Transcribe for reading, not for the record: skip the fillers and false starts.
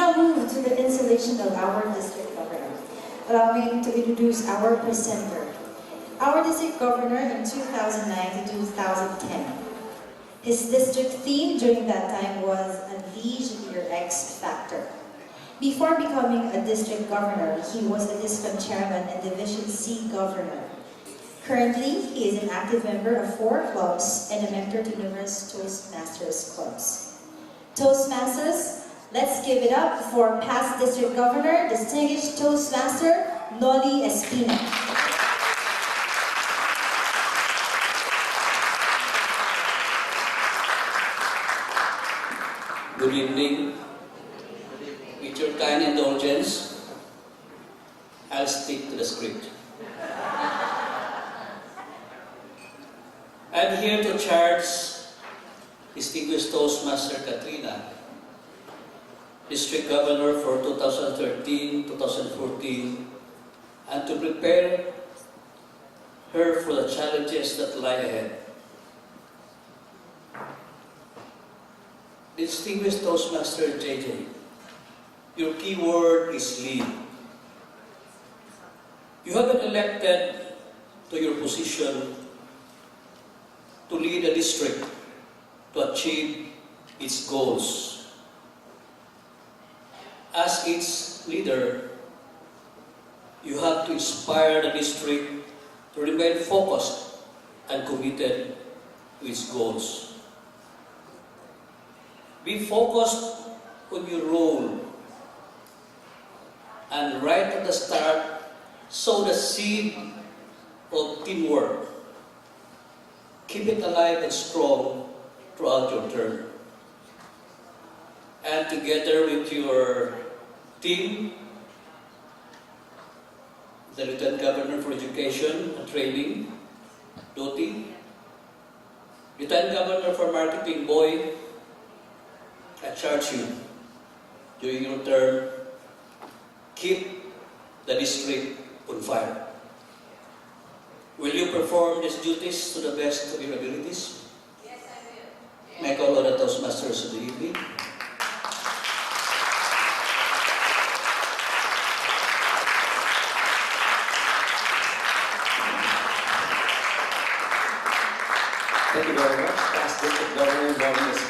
now move to the installation of our district governor. Allow me to introduce our presenter. Our district governor in 2009 to 2010. His district theme during that time was Unleash Your X Factor. Before becoming a district governor, he was a district chairman and Division C governor. Currently, he is an active member of 4 clubs and a mentor to numerous Toastmasters clubs. Toastmasters, let's give it up for past district governor, distinguished Toastmaster, Nolie Espina. Good evening. With your kind indulgence, I'll stick to the script. I'm here to charge distinguished Toastmaster Katrina, District Governor for 2013-2014, and to prepare her for the challenges that lie ahead. Distinguished Toastmaster JJ, your key word is lead. You have been elected to your position to lead a district to achieve its goals. As its leader, you have to inspire the district to remain focused and committed to its goals. Be focused on your role, and right at the start, sow the seed of teamwork. Keep it alive and strong throughout your term. And together with your team, the Lieutenant Governor for Education and Training, Doti, Lieutenant Governor for Marketing, Boy, I charge you during your term, keep the district on fire. Will you perform these duties to the best of your abilities? Yes, I will. May I call on the Toastmasters of the evening? Thank you very much, Past District Governor Nolie Espina.